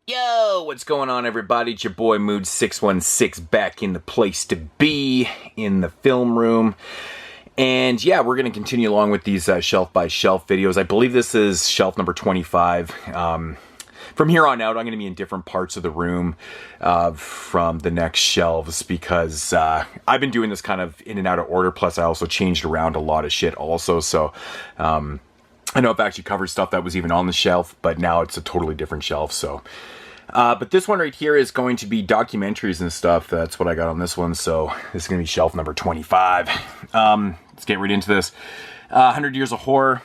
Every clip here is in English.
Yo, what's going on, everybody? It's your boy Mood616 back in the place to be, in the film room. And yeah, we're going to continue along with these shelf by shelf videos. I believe this is shelf number 25. From here on out, I'm going to be in different parts of the room from the next shelves because I've been doing this kind of in and out of order. Plus, I also changed around a lot of shit also. So I know I've actually covered stuff that was even on the shelf, but now it's a totally different shelf. So, but this one right here is going to be documentaries and stuff. That's what I got on this one. So this is going to be shelf number 25. Let's get right into this. 100 Years of Horror,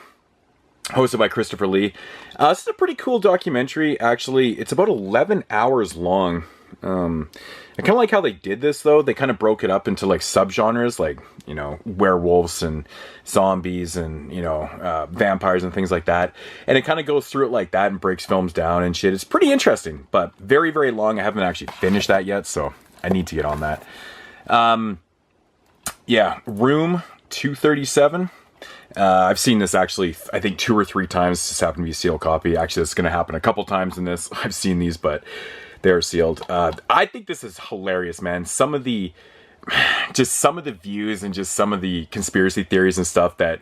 hosted by Christopher Lee. This is a pretty cool documentary, actually. It's about 11 hours long. I kind of like how they did this, though. They kind of broke it up into, like, subgenres, like, you know, werewolves and zombies and, you know, vampires and things like that. And it kind of goes through it like that and breaks films down and shit. It's pretty interesting, but very, very long. I haven't actually finished that yet, so I need to get on that. Yeah, Room 237. I've seen this actually, I think 2 or 3 times. This happened to be a sealed copy. Actually, it's going to happen a couple times in this. I've seen these, but they're sealed. I think this is hilarious, man. Some of the views and just some of the conspiracy theories and stuff that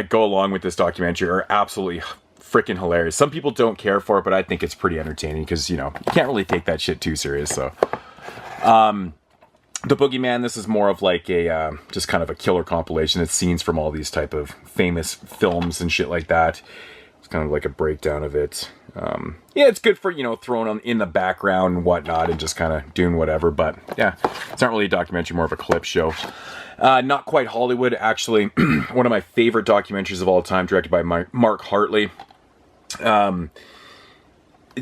go along with this documentary are absolutely freaking hilarious. Some people don't care for it, but I think it's pretty entertaining because, you know, you can't really take that shit too serious. So, The Boogeyman, this is more of like a, just kind of a killer compilation. It's scenes from all these type of famous films and shit like that. It's kind of like a breakdown of it. Yeah, it's good for, you know, throwing on in the background and whatnot and just kind of doing whatever. But yeah, it's not really a documentary, more of a clip show. Not Quite Hollywood, actually. One of my favorite documentaries of all time, directed by Mark Hartley.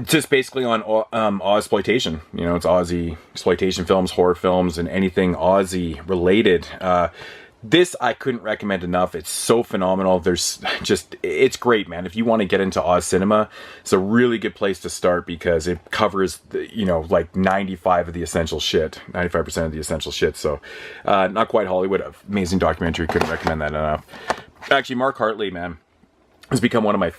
Just basically on Ozploitation. You know, it's Aussie exploitation films, horror films, and anything Aussie related. This I couldn't recommend enough. It's so phenomenal. It's great, man. If you want to get into Oz cinema, it's a really good place to start because it covers, you know, like 95% of the essential shit. So, Not Quite Hollywood, amazing documentary. Couldn't recommend that enough. Actually, Mark Hartley, man, has become one of my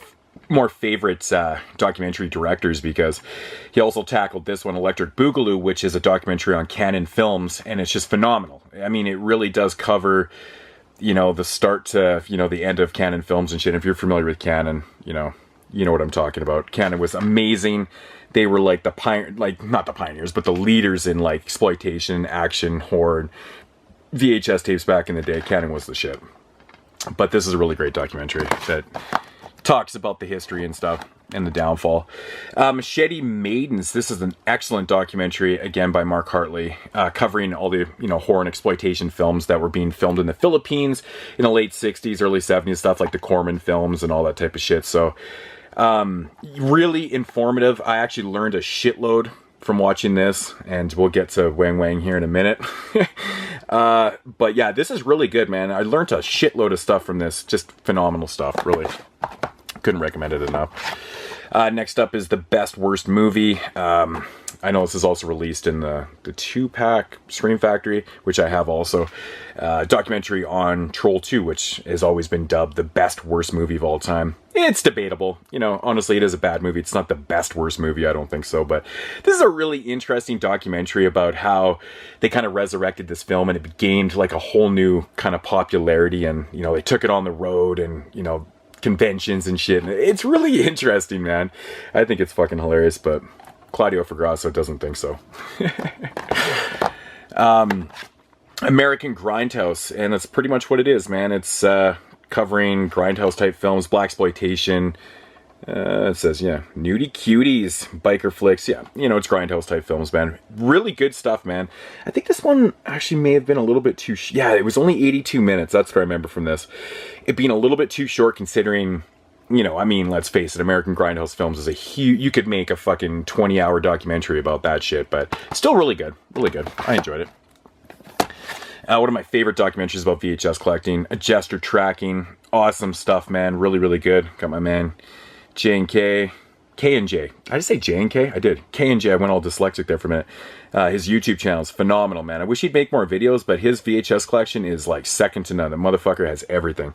more favorite documentary directors because he also tackled this one, Electric Boogaloo, which is a documentary on Canon Films, and it's just phenomenal. I mean, it really does cover, you know, the start to, you know, the end of Canon Films and shit. If you're familiar with Canon, you know what I'm talking about. Canon was amazing. They were like not the pioneers, but the leaders in like exploitation, action, horror, VHS tapes back in the day. Canon was the shit. But this is a really great documentary that talks about the history and stuff and the downfall. Machete Maidens. This is an excellent documentary, again by Mark Hartley, covering all the, you know, horror and exploitation films that were being filmed in the Philippines in the late 60s, early 70s, stuff like the Corman films and all that type of shit. So, really informative. I actually learned a shitload from watching this, and we'll get to Wang Wang here in a minute. But yeah, this is really good, man. I learned a shitload of stuff from this. Just phenomenal stuff, really. Couldn't recommend it enough. Next up is The Best Worst Movie. I know this is also released in the 2-pack Scream Factory, which I have also. Documentary on Troll 2, which has always been dubbed the best worst movie of all time. It's debatable. You know, honestly, it is a bad movie. It's not the best worst movie, I don't think so. But this is a really interesting documentary about how they kind of resurrected this film and it gained like a whole new kind of popularity. And, you know, they took it on the road and, you know, conventions and shit. It's really interesting, man. I think it's fucking hilarious, but Claudio Fagrasso doesn't think so. American Grindhouse, and that's pretty much what it is, man. It's covering grindhouse type films, blaxploitation. It says, yeah, nudie cuties, biker flicks. Yeah, you know, it's grindhouse type films, man. Really good stuff, man. I think this one actually may have been a little bit too yeah, it was only 82 minutes. That's what I remember from this. It being a little bit too short considering, you know, I mean, let's face it, American Grindhouse Films is a huge, you could make a fucking 20-hour documentary about that shit, but still really good. Really good. I enjoyed it. One of my favorite documentaries about VHS collecting, Gesture Tracking. Awesome stuff, man. Really, really good. Got my man J&K K&J. I just say J and K? I did. K&J. I went all dyslexic there for a minute. His YouTube channel is phenomenal, man. I wish he'd make more videos, but his VHS collection is like second to none. The motherfucker has everything.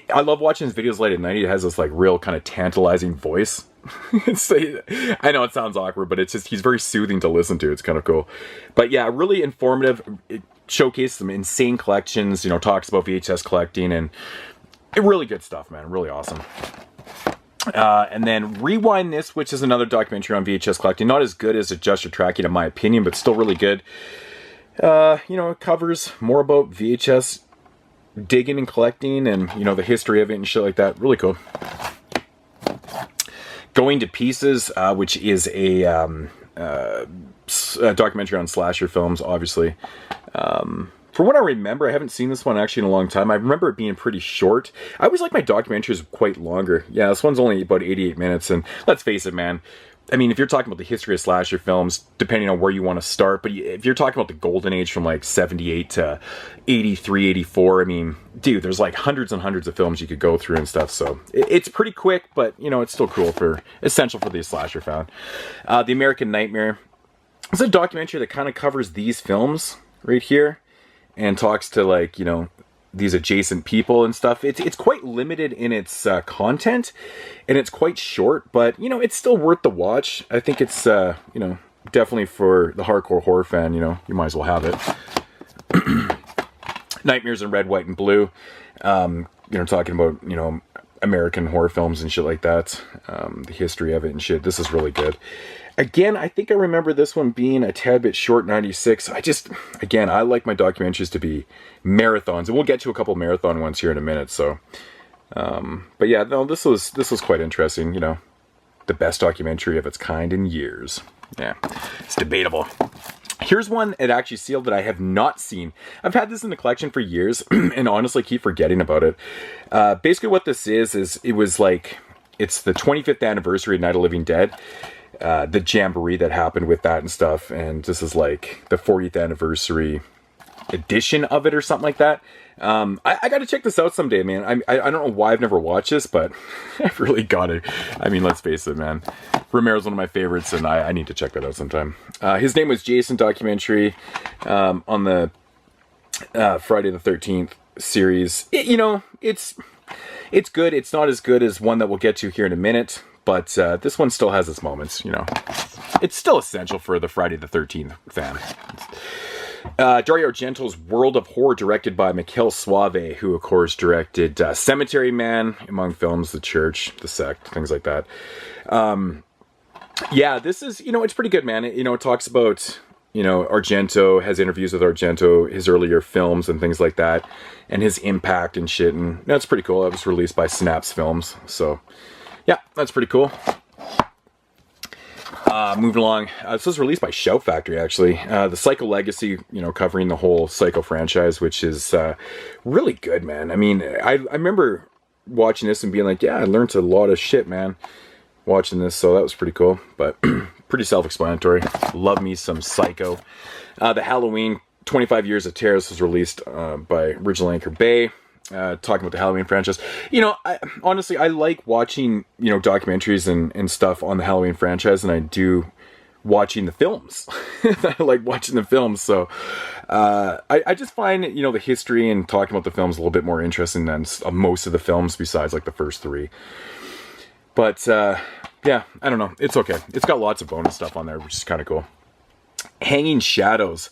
I love watching his videos late at night. He has this like real kind of tantalizing voice. I know it sounds awkward, but it's just, he's very soothing to listen to. It's kind of cool. But yeah, really informative. It showcases some insane collections, you know, talks about VHS collecting, and really good stuff, man. Really awesome. And then Rewind This, which is another documentary on VHS collecting. Not as good as Adjust Your Tracking, in my opinion, but still really good. You know, it covers more about VHS digging and collecting, and, you know, the history of it and shit like that. Really cool. Going to Pieces, which is a documentary on slasher films, obviously. From what I remember, I haven't seen this one actually in a long time. I remember it being pretty short. I always like my documentaries quite longer. Yeah, this one's only about 88 minutes, and let's face it, man. I mean, if you're talking about the history of slasher films, depending on where you want to start, but if you're talking about the golden age from like 78 to 83, 84, I mean, dude, there's like hundreds and hundreds of films you could go through and stuff, so it's pretty quick, but, you know, it's still cool essential for the slasher fan. The American Nightmare. It's a documentary that kind of covers these films right here, and talks to, like, you know, these adjacent people and stuff. It's quite limited in its content, and it's quite short, but, you know, it's still worth the watch. I think it's, you know, definitely for the hardcore horror fan, you know, you might as well have it. Nightmares in Red, White, and Blue. You know, talking about, you know, American horror films and shit like that. The history of it and shit. This is really good. Again, I think I remember this one being a tad bit short, 96. Again, I like my documentaries to be marathons, and we'll get to a couple marathon ones here in a minute, so. But yeah, no, this was quite interesting, you know. The best documentary of its kind in years. Yeah, it's debatable. Here's one at actually sealed that I have not seen. I've had this in the collection for years, and honestly keep forgetting about it. Basically what this is it was like, it's the 25th anniversary of Night of the Living Dead. The jamboree that happened with that and stuff, and this is like the 40th anniversary edition of it or something like that. I gotta check this out someday, man. I don't know why I've never watched this, but I've really got it. I mean, let's face it, man. Romero's one of my favorites, and I need to check that out sometime. His Name Was Jason documentary on the Friday the 13th series. You know, it's good. It's not as good as one that we'll get to here in a minute, but this one still has its moments, you know. It's still essential for the Friday the 13th fan. Dario Argento's World of Horror, directed by Mikel Suave, who, of course, directed Cemetery Man, among films, The Church, The Sect, things like that. Yeah, this is, you know, it's pretty good, man. It talks about, you know, Argento, has interviews with Argento, his earlier films and things like that, and his impact and shit, and that's pretty cool. It was released by Snaps Films, so yeah, that's pretty cool. Moving along, this was released by Shout Factory, actually. The Psycho Legacy, you know, covering the whole Psycho franchise, which is really good, man. I mean, I remember watching this and being like, yeah, I learned a lot of shit, man, watching this, so that was pretty cool, but pretty self-explanatory. Love me some Psycho. The Halloween 25 Years of Terror was released by Original Anchor Bay. Talking about the Halloween franchise. You know, honestly, I like watching, you know, documentaries and stuff on the Halloween franchise, and I do watching the films. I like watching the films, so I just find, you know, the history and talking about the films a little bit more interesting than most of the films besides like the first three. But yeah, I don't know. It's okay. It's got lots of bonus stuff on there, which is kind of cool. Hanging Shadows.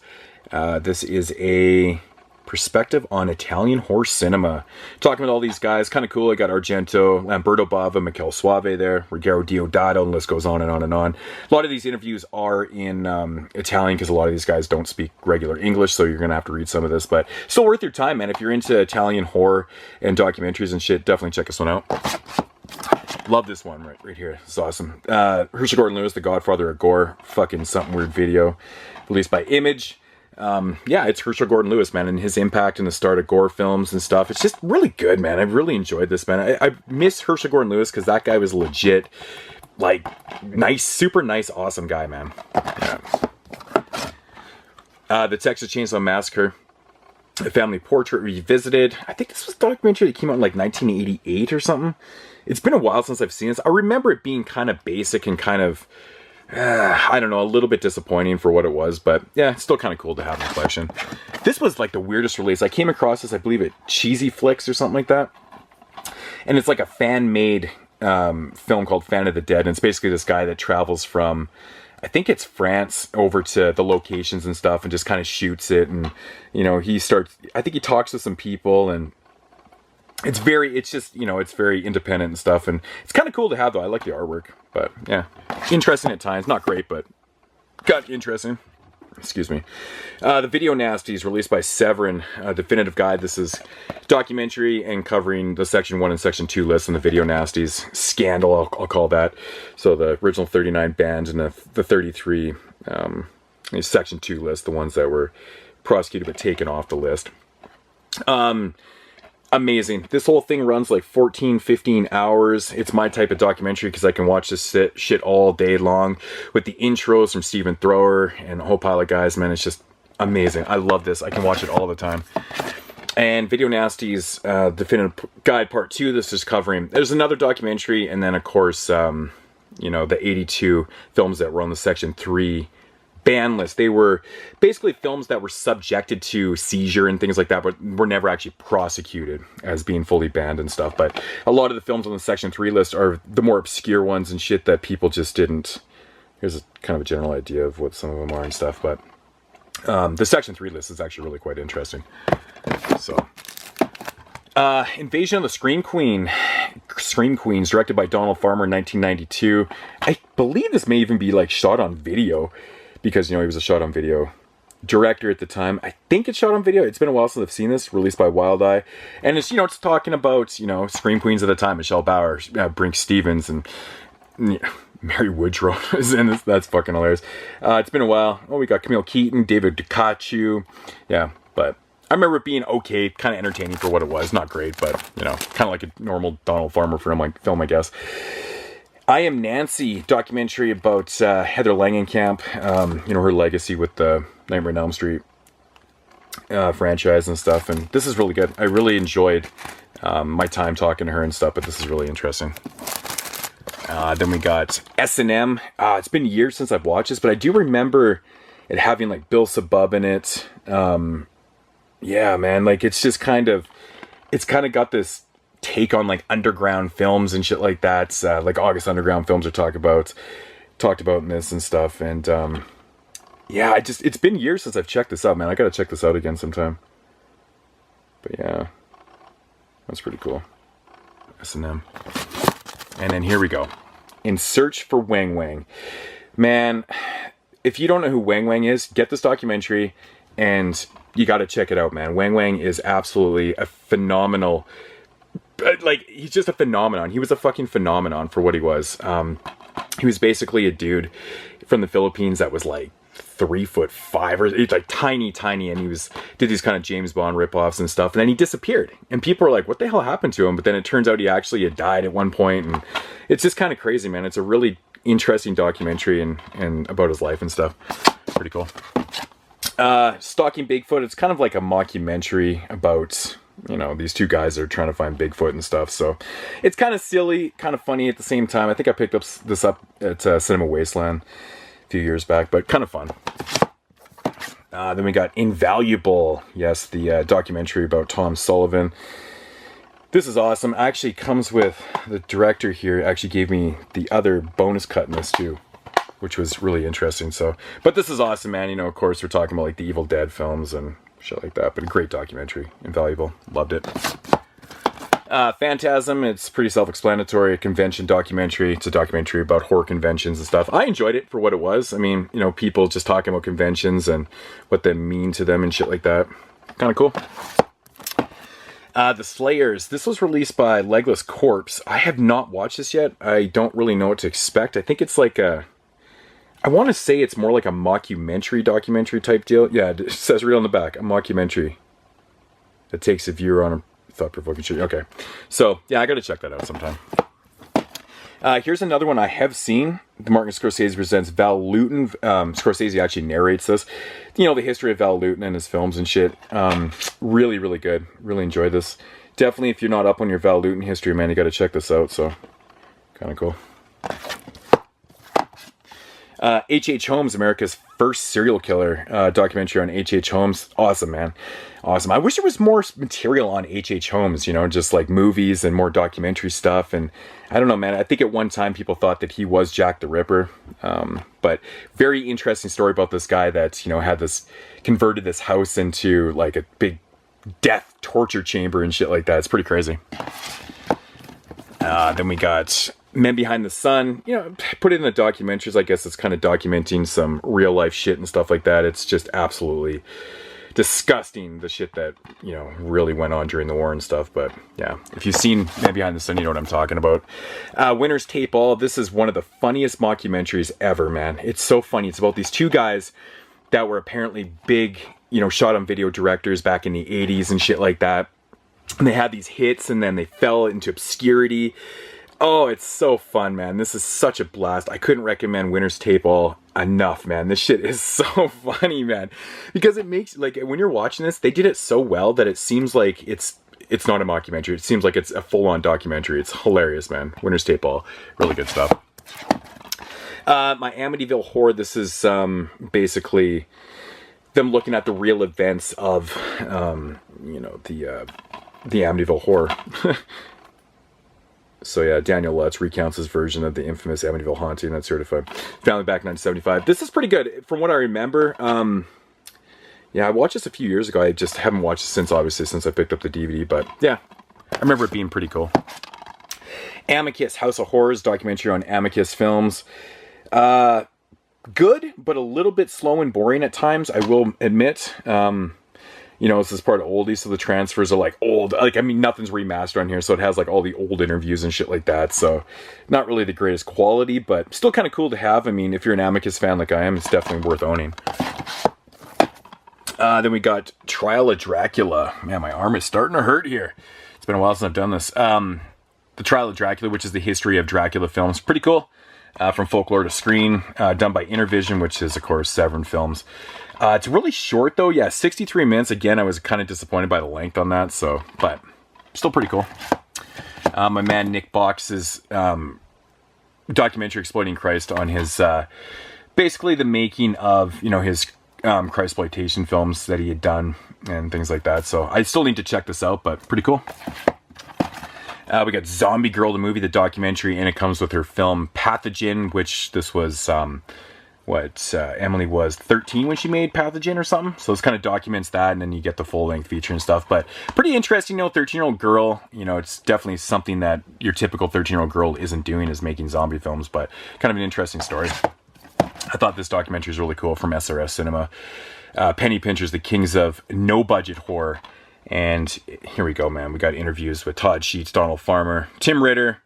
This is a perspective on Italian horror cinema. Talking about all these guys, kind of cool. I got Argento, Lamberto Bava, Mikel Suave there, Ruggero Deodato, and the list goes on and on and on. A lot of these interviews are in Italian because a lot of these guys don't speak regular English, so you're going to have to read some of this, but still worth your time, man. If you're into Italian horror and documentaries and shit, definitely check this one out. Love this one right here. It's awesome. Herschel Gordon Lewis, The Godfather of Gore. Fucking something weird video. Released by Image. Yeah, it's Herschel Gordon Lewis, man, and his impact in the start of gore films and stuff. It's just really good, man. I really enjoyed this, man. I miss Herschel Gordon Lewis because that guy was legit, like, nice, super nice, awesome guy, man. Yeah. The Texas Chainsaw Massacre, A Family Portrait Revisited. I think this was a documentary that came out in like 1988 or something. It's been a while since I've seen this. I remember it being kind of basic and kind of, I don't know, a little bit disappointing for what it was, but yeah, it's still kind of cool to have in the collection. This was like the weirdest release. I came across this, I believe at Cheesy Flicks or something like that. And it's like a fan-made film called Fan of the Dead. And it's basically this guy that travels from, I think it's France, over to the locations and stuff and just kind of shoots it. And, you know, I think he talks to some people, and it's just, you know, it's very independent and stuff. And it's kind of cool to have, though. I like the artwork. But, yeah, interesting at times. Not great, but got interesting. Excuse me. The Video Nasties, released by Severin, Definitive Guide. This is documentary and covering the Section 1 and Section 2 lists on the Video Nasties scandal, I'll call that. So the original 39 bands and the 33 Section 2 list, the ones that were prosecuted but taken off the list. Amazing. This whole thing runs like 14, 15 hours. It's my type of documentary because I can watch this shit all day long with the intros from Stephen Thrower and a whole pile of guys. Man, it's just amazing. I love this. I can watch it all the time. And Video Nasty's Definitive Guide Part 2, this is covering. There's another documentary, and then, of course, you know, the 82 films that were on the Section 3 ban list. They were basically films that were subjected to seizure and things like that, but were never actually prosecuted as being fully banned and stuff. But a lot of the films on the Section 3 list are the more obscure ones and shit that people just didn't. Here's kind of a general idea of what some of them are and stuff, but the Section 3 list is actually really quite interesting. So, Invasion of the Scream Queens, directed by Donald Farmer in 1992. I believe this may even be like shot on video, because, you know, he was a shot on video director at the time. I think it's shot on video. It's been a while since I've seen this, released by Wild Eye. And it's, you know, it's talking about, you know, Scream Queens at the time, Michelle Bauer, Brink Stevens, and Mary Woodrow is in this. That's fucking hilarious. It's been a while. Oh, we got Camille Keaton, David Ducaccio. Yeah, but I remember it being okay, kind of entertaining for what it was. Not great, but, you know, kind of like a normal Donald Farmer film, I guess. I Am Nancy, documentary about Heather Langenkamp, you know, her legacy with the Nightmare on Elm Street franchise and stuff. And this is really good. I really enjoyed my time talking to her and stuff, but this is really interesting. Then we got S&M. It's been years since I've watched this, but I do remember it having like Bill Sabub in it. Yeah, man, like it's kind of got this take on like underground films and shit like that. Like August Underground films are talked about in this and stuff. And yeah, it's been years since I've checked this out, man. I gotta check this out again sometime. But yeah, that's pretty cool. S&M. And then here we go. In Search for Wang Wang. Man, if you don't know who Wang Wang is, get this documentary and you gotta check it out, man. Wang Wang is absolutely a phenomenal, like, he's just a phenomenon. He was a fucking phenomenon for what he was. He was basically a dude from the Philippines that was like 3'5" or he's like tiny, and he did these kind of James Bond ripoffs and stuff, and then he disappeared. And people were like, what the hell happened to him? But then it turns out he actually had died at one point, and it's just kind of crazy, man. It's a really interesting documentary and about his life and stuff. Pretty cool. Stalking Bigfoot. It's kind of like a mockumentary about, you know, these two guys that are trying to find Bigfoot and stuff. So it's kind of silly, kind of funny at the same time. I think I picked this up at Cinema Wasteland a few years back, but kind of fun. Then we got Invaluable. Yes, the documentary about Tom Sullivan. This is awesome. Actually comes with the director here. Actually gave me the other bonus cut in this too, which was really interesting. So, but this is awesome, man. You know, of course, we're talking about like the Evil Dead films and shit like that, but a great documentary. Invaluable. Loved it. Phantasm, it's pretty self-explanatory. A convention documentary. It's a documentary about horror conventions and stuff. I enjoyed it for what it was. I mean, you know, people just talking about conventions and what they mean to them and shit like that. Kind of cool. The Slayers. This was released by Legless Corpse. I have not watched this yet. I don't really know what to expect. I think it's like I want to say it's more like a mockumentary documentary type deal. Yeah, it says right on the back, a mockumentary that takes a viewer on a thought-provoking shit. Okay. So, yeah, I got to check that out sometime. Here's another one I have seen. The Martin Scorsese presents Val Lewton. Scorsese actually narrates this. You know, the history of Val Lewton and his films and shit. Really, really good. Really enjoyed this. definitely, if you're not up on your Val Lewton history, man, you got to check this out. So, kind of cool. H.H. Holmes, America's first serial killer, documentary on H.H. Holmes. Awesome, man. Awesome. I wish there was more material on H.H. Holmes, you know, just like movies and more documentary stuff. And I don't know, man. I think at one time people thought that he was Jack the Ripper. But very interesting story about this guy that, you know, had this, converted this house into like a big death torture chamber and shit like that. It's pretty crazy. Then we got Men Behind the Sun. You know, put it in the documentaries. I guess it's kind of documenting some real life shit and stuff like that. It's just absolutely disgusting, the shit that, you know, really went on during the war and stuff. But yeah, if you've seen Men Behind the Sun, you know what I'm talking about. Winner's Take All. This is one of the funniest mockumentaries ever, man. It's so funny. It's about these two guys that were apparently big, you know, shot on video directors back in the 80s and shit like that. And they had these hits and then they fell into obscurity. Oh, it's so fun, man. This is such a blast. I couldn't recommend Winner's Take All enough, man. This shit is so funny, man. Because it makes, like, when you're watching this, they did it so well that it seems like it's not a mockumentary. It seems like it's a full-on documentary. It's hilarious, man. Winner's Take All. Really good stuff. My Amityville Horror. This is basically them looking at the real events of, you know, the Amityville Horror. So yeah, Daniel Lutz recounts his version of the infamous Amityville haunting that's certified. Family back in 1975. This is pretty good. From what I remember, yeah, I watched this a few years ago. I just haven't watched it since, obviously, since I picked up the DVD. But yeah, I remember it being pretty cool. Amicus, House of Horrors, documentary on Amicus Films. Good, but a little bit slow and boring at times, I will admit. You know, this is part of oldies, so the transfers are like old. Like, I mean, nothing's remastered on here, so it has like all the old interviews and shit like that. So, not really the greatest quality, but still kind of cool to have. I mean, if you're an Amicus fan like I am, it's definitely worth owning. Then we got Trial of Dracula. Man, my arm is starting to hurt here. It's been a while since I've done this. The Trial of Dracula, which is the history of Dracula films. Pretty cool. From folklore to screen, done by Intervision, which is, of course, Severin Films. It's really short, though. Yeah, 63 minutes. Again, I was kind of disappointed by the length on that, so, but still pretty cool. My man Nick Box's documentary exploiting Christ on his, basically the making of, you know, his Christploitation films that he had done and things like that. So I still need to check this out, but pretty cool. We got Zombie Girl, the movie, the documentary, and it comes with her film Pathogen, which this was, Emily was 13 when she made Pathogen or something. So this kind of documents that, and then you get the full-length feature and stuff. But pretty interesting, you know, 13-year-old girl. You know, it's definitely something that your typical 13-year-old girl isn't doing, is making zombie films, but kind of an interesting story. I thought this documentary is really cool, from SRS Cinema. Penny Pinchers, the Kings of No-Budget Horror. And here we go, man. We got interviews with Todd Sheets, Donald Farmer, Tim Ritter,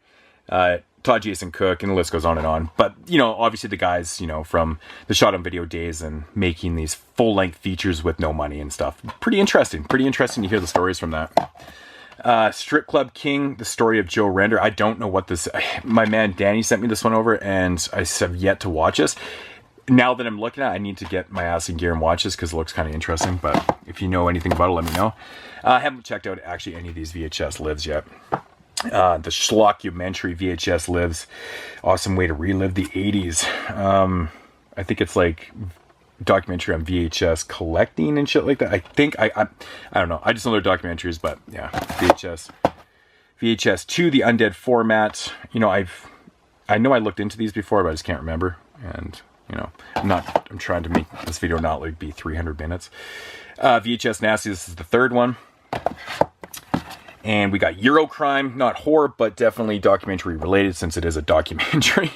Todd Jason Cook, and the list goes on and on. But, you know, obviously the guys, you know, from the shot on video days and making these full-length features with no money and stuff. Pretty interesting. Pretty interesting to hear the stories from that. Strip Club King, the story of Joe Render. I don't know what this... My man Danny sent me this one over, and I have yet to watch this. Now that I'm looking at it, I need to get my ass in gear and watch this because it looks kind of interesting. But if you know anything about it, let me know. I haven't checked out actually any of these VHS lives yet. The Schlockumentary VHS lives. Awesome way to relive the 80s. I think it's like documentary on VHS collecting and shit like that. I think, I don't know. I just know they're documentaries, but yeah, VHS. VHS 2, the undead format. You know, I know I looked into these before, but I just can't remember. And... you know, I'm trying to make this video not like be 300 minutes. VHS Nasty, this is the third one. And we got Eurocrime, not horror, but definitely documentary related, since it is a documentary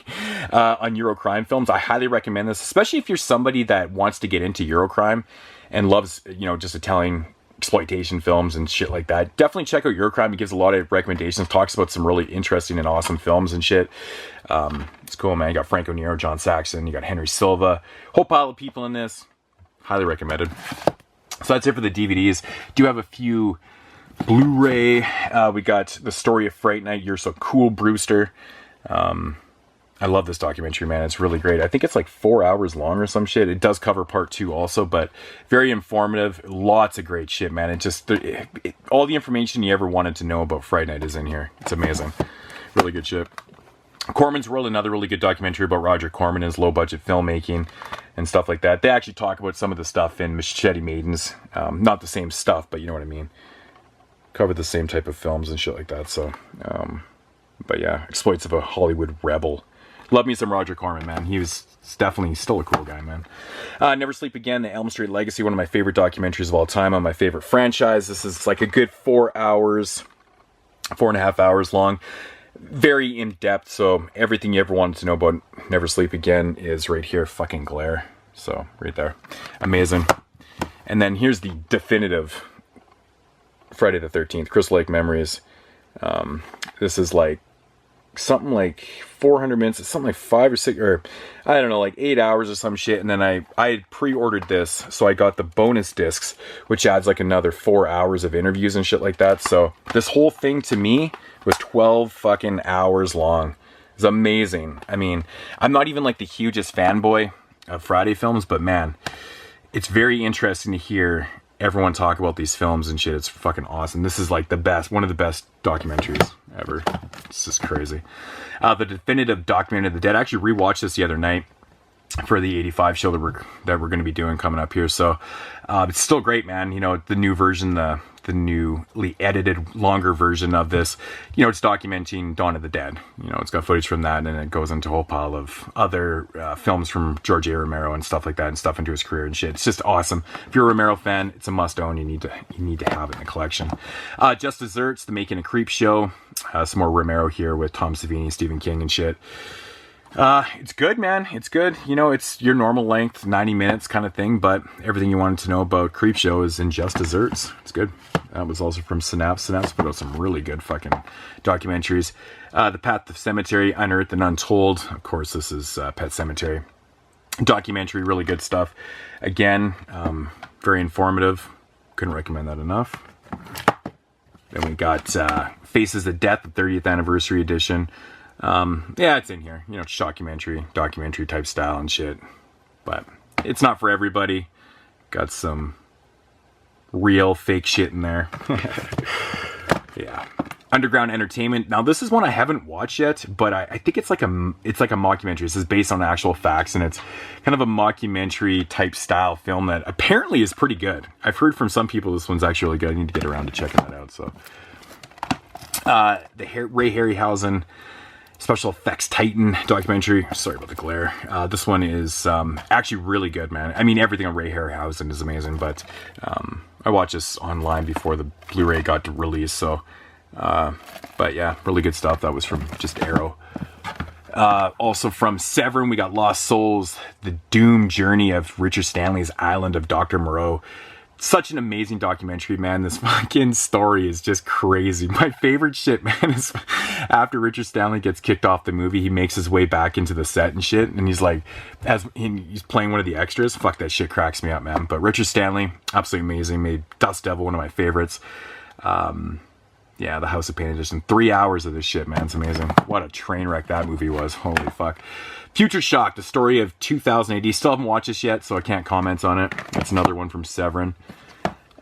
on Eurocrime films. I highly recommend this, especially if you're somebody that wants to get into Eurocrime and loves, you know, just Italian exploitation films and shit like that. Definitely check out Eurocrime. It gives a lot of recommendations, talks about some really interesting and awesome films and shit. It's cool, man. You got Franco Nero, John Saxon, you got Henry Silva, whole pile of people in this. Highly recommended. So that's it for the DVDs. Do have a few Blu-ray. We got The Story of Fright Night, You're So Cool, Brewster. I love this documentary, man. It's really great. I think it's like 4 hours long or some shit. It does cover part 2 also, but very informative. Lots of great shit, man. It just, all the information you ever wanted to know about Fright Night is in here. It's amazing. Really good shit. Corman's World, another really good documentary about Roger Corman and his low-budget filmmaking and stuff like that. They actually talk about some of the stuff in Machete Maidens. Not the same stuff, but you know what I mean. Cover the same type of films and shit like that. So, but yeah, Exploits of a Hollywood Rebel. Love me some Roger Corman, man. He's definitely still a cool guy, man. Never Sleep Again, The Elm Street Legacy, one of my favorite documentaries of all time on my favorite franchise. This is like a good 4 hours, 4.5 hours long. Very in-depth, so everything you ever wanted to know about Never Sleep Again is right here, fucking glare. So, right there. Amazing. And then here's the definitive Friday the 13th, Crystal Lake Memories. This is like something like 400 minutes. It's something like 5 or 6, or I don't know, like 8 hours or some shit. And then I had pre-ordered this, so I got the bonus discs, which adds like another 4 hours of interviews and shit like that. So this whole thing to me was 12 fucking hours long. It's amazing. I mean, I'm not even like the hugest fanboy of Friday films, but man, it's very interesting to hear everyone talk about these films and shit. It's fucking awesome. This is like the best, one of the best documentaries ever. It's just crazy. The definitive documentary of the dead. I actually rewatched this the other night for the 85 show that we're going to be doing coming up here. So it's still great, man. You know, the new version, the newly edited, longer version of this, you know, it's documenting Dawn of the Dead. You know, it's got footage from that, and it goes into a whole pile of other films from George A. Romero and stuff like that, and stuff into his career and shit. It's just awesome. If you're a Romero fan, it's a must-own. You need to have it in the collection. Just Desserts, The Making a Creep Show. Some more Romero here with Tom Savini, Stephen King and shit. It's good, man. It's good. You know, it's your normal length, 90 minutes kind of thing, but everything you wanted to know about Creep Show is in Just Desserts. It's good. That was also from Synapse. Synapse put out some really good fucking documentaries. The Path to Cemetery, Unearthed and Untold. Of course, this is Pet Cemetery. Documentary, really good stuff. Again, very informative. Couldn't recommend that enough. Then we got Faces of Death, the 30th Anniversary Edition. Yeah, it's in here. You know, it's documentary type style and shit. But it's not for everybody. Got some real fake shit in there. Yeah. Underground Entertainment. Now, this is one I haven't watched yet, but I think it's like a mockumentary. This is based on actual facts, and it's kind of a mockumentary type style film that apparently is pretty good. I've heard from some people this one's actually really good. I need to get around to checking that out. So, the Ray Harryhausen Special Effects Titan documentary. Sorry about the glare. This one is actually really good, man. I mean, everything on Ray Harryhausen is amazing, but I watched this online before the Blu-ray got to release, so but yeah, really good stuff. That was from just Arrow. Also from Severin, we got Lost Souls, The Doom Journey of Richard Stanley's Island of Dr. Moreau. Such an amazing documentary, man. This fucking story is just crazy. My favorite shit, man, is after Richard Stanley gets kicked off the movie, he makes his way back into the set and shit, and he's like, he's playing one of the extras. Fuck, that shit cracks me up, man. But Richard Stanley, absolutely amazing. Made Dust Devil one of my favorites. Yeah, The House of Pain Edition. 3 hours of this shit, man. It's amazing. What a train wreck that movie was. Holy fuck. Future Shock, the story of 2000 AD. Still haven't watched this yet, so I can't comment on it. That's another one from Severin.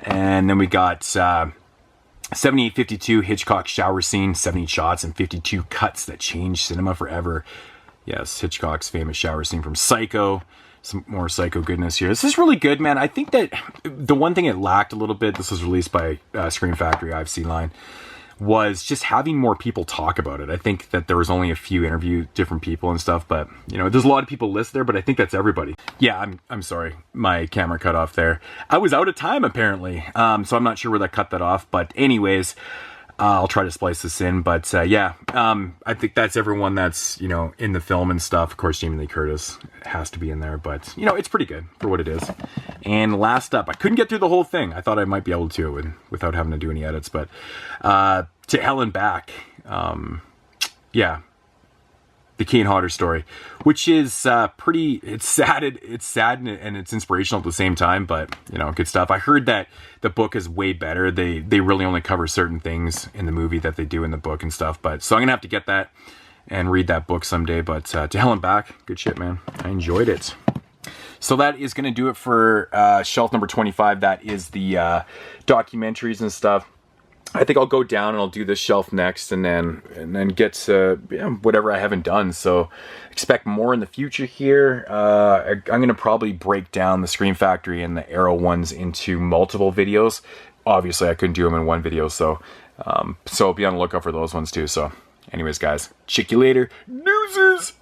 And then we got 7852 Hitchcock shower scene, 70 shots and 52 cuts that changed cinema forever. Yes, Hitchcock's famous shower scene from Psycho. Some more Psycho goodness here. This is really good, man. I think that the one thing it lacked a little bit, this was released by Screen Factory, IFC Line, was just having more people talk about it. I think that there was only a few different people and stuff, but you know, there's a lot of people listed there, but I think that's everybody. Yeah, I'm sorry, my camera cut off there. I was out of time apparently, so I'm not sure where that cut that off, but anyways, I'll try to splice this in, but yeah, I think that's everyone that's, you know, in the film and stuff. Of course, Jamie Lee Curtis has to be in there, but you know, it's pretty good for what it is. And last up, I couldn't get through the whole thing. I thought I might be able to without having to do any edits, but To Hell and Back, yeah, the Kane Hodder story, which is it's sad and it's inspirational at the same time, but you know, good stuff. I heard that the book is way better. They really only cover certain things in the movie that they do in the book and stuff, but so I'm gonna have to get that and read that book someday. But to hell and back, good shit, man. I enjoyed it. So that is going to do it for shelf number 25. That is the documentaries and stuff. I think I'll go down and I'll do this shelf next, and then get to whatever I haven't done. So expect more in the future here. I'm going to probably break down the Scream Factory and the Arrow ones into multiple videos. Obviously, I couldn't do them in one video, so be on the lookout for those ones too. So anyways, guys, check you later. Deuces!